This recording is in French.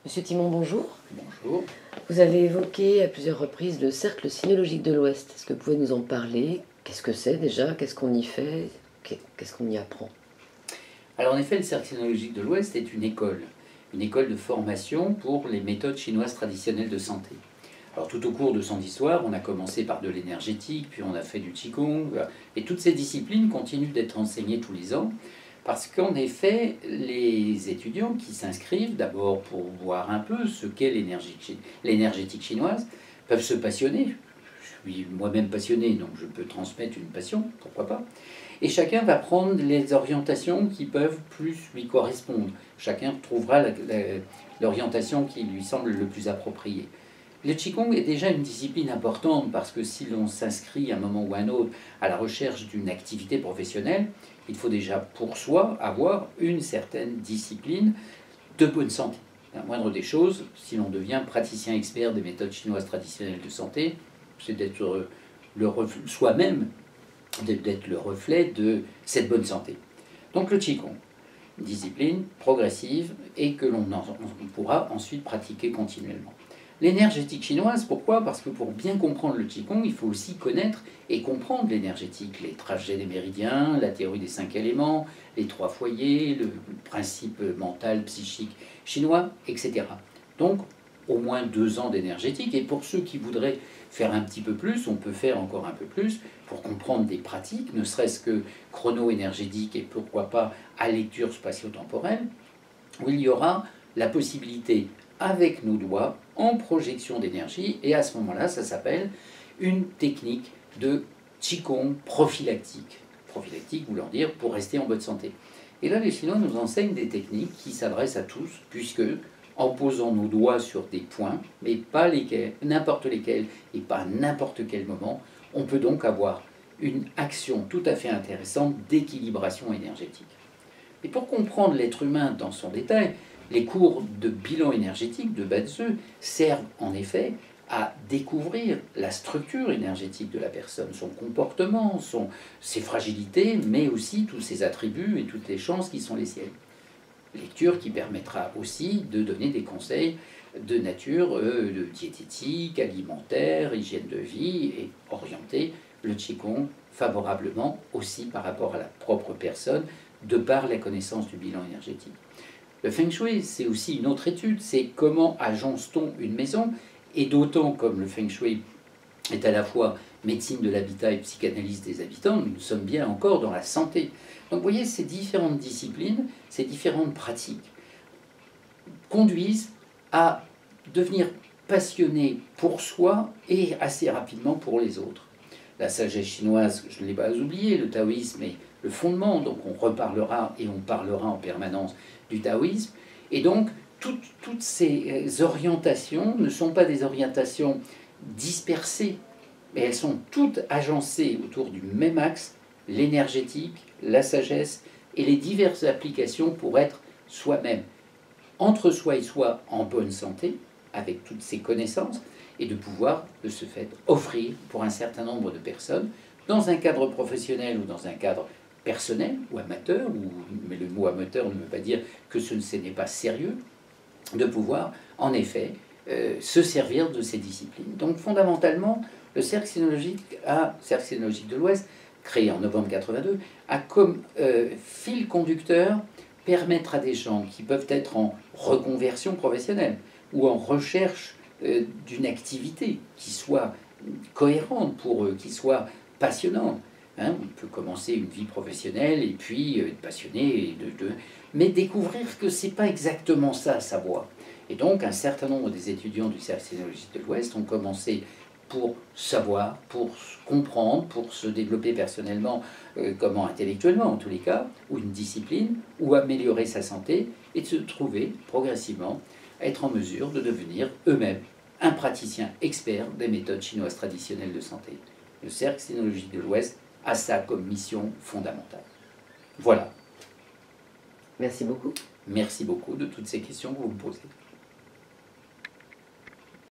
Monsieur Timon, bonjour. Bonjour. Vous avez évoqué à plusieurs reprises le cercle sinologique de l'Ouest. Est-ce que vous pouvez nous en parler? Qu'est-ce que c'est déjà? Qu'est-ce qu'on y fait? Qu'est-ce qu'on y apprend? Alors en effet, le cercle sinologique de l'Ouest est une école de formation pour les méthodes chinoises traditionnelles de santé. Alors tout au cours de son histoire, on a commencé par de l'énergétique, puis on a fait du qigong, et toutes ces disciplines continuent d'être enseignées tous les ans, parce qu'en effet, les étudiants qui s'inscrivent, d'abord pour voir un peu ce qu'est l'énergétique chinoise, peuvent se passionner. Je suis moi-même passionné, donc je peux transmettre une passion, pourquoi pas. Et chacun va prendre les orientations qui peuvent plus lui correspondre. Chacun trouvera l'orientation qui lui semble le plus appropriée. Le Qigong est déjà une discipline importante parce que si l'on s'inscrit à un moment ou à un autre à la recherche d'une activité professionnelle, il faut déjà pour soi avoir une certaine discipline de bonne santé. La moindre des choses, si l'on devient praticien expert des méthodes chinoises traditionnelles de santé, c'est d'être soi-même, d'être le reflet de cette bonne santé. Donc le Qigong, une discipline progressive et que l'on pourra ensuite pratiquer continuellement. L'énergétique chinoise, pourquoi? Parce que pour bien comprendre le Qigong, il faut aussi connaître et comprendre l'énergétique, les trajets des méridiens, la théorie des 5 éléments, les 3 foyers, le principe mental, psychique chinois, etc. Donc, au moins 2 ans d'énergétique. Et pour ceux qui voudraient faire un petit peu plus, on peut faire encore un peu plus pour comprendre des pratiques, ne serait-ce que chrono-énergétique et pourquoi pas à lecture spatio-temporelle, où il y aura la possibilité avec nos doigts en projection d'énergie, et à ce moment-là, ça s'appelle une technique de Qigong prophylactique. Prophylactique voulant dire pour rester en bonne santé. Et là, les Chinois nous enseignent des techniques qui s'adressent à tous, puisque en posant nos doigts sur des points, mais pas lesquels, n'importe lesquels, et pas à n'importe quel moment, on peut donc avoir une action tout à fait intéressante d'équilibration énergétique. Et pour comprendre l'être humain dans son détail, les cours de bilan énergétique de Batze servent en effet à découvrir la structure énergétique de la personne, son comportement, ses fragilités, mais aussi tous ses attributs et toutes les chances qui sont les siennes. Lecture qui permettra aussi de donner des conseils de nature de diététique, alimentaire, hygiène de vie et orienter le Qigong favorablement aussi par rapport à la propre personne de par la connaissance du bilan énergétique. Le Feng Shui, c'est aussi une autre étude, c'est comment agence-t-on une maison, et d'autant comme le Feng Shui est à la fois médecine de l'habitat et psychanalyse des habitants, nous sommes bien encore dans la santé. Donc vous voyez, ces différentes disciplines, ces différentes pratiques conduisent à devenir passionné pour soi et assez rapidement pour les autres. La sagesse chinoise, je ne l'ai pas oublié, le taoïsme est le fondement, donc on reparlera et on parlera en permanence du taoïsme. Et donc, toutes ces orientations ne sont pas des orientations dispersées, mais elles sont toutes agencées autour du même axe, l'énergétique, la sagesse et les diverses applications pour être soi-même, entre soi et soi en bonne santé, avec toutes ces connaissances, et de pouvoir, de ce fait, offrir pour un certain nombre de personnes, dans un cadre professionnel ou dans un cadre personnel ou amateur, mais le mot amateur ne veut pas dire que ce n'est pas sérieux, de pouvoir, en effet, se servir de ces disciplines. Donc fondamentalement, le cercle sinologique de l'Ouest, créé en novembre 82, a comme fil conducteur permettre à des gens qui peuvent être en reconversion professionnelle ou en recherche d'une activité qui soit cohérente pour eux, qui soit passionnante. Hein, on peut commencer une vie professionnelle et puis être passionné, mais découvrir que c'est pas exactement ça sa voie. Et donc un certain nombre des étudiants du cercle sinologique de l'Ouest ont commencé pour savoir, pour comprendre, pour se développer personnellement, comment intellectuellement en tous les cas, ou une discipline, ou améliorer sa santé, et de se trouver progressivement être en mesure de devenir eux-mêmes un praticien expert des méthodes chinoises traditionnelles de santé. Le cercle sinologique de l'Ouest a ça comme mission fondamentale. Voilà. Merci beaucoup. Merci beaucoup de toutes ces questions que vous me posez.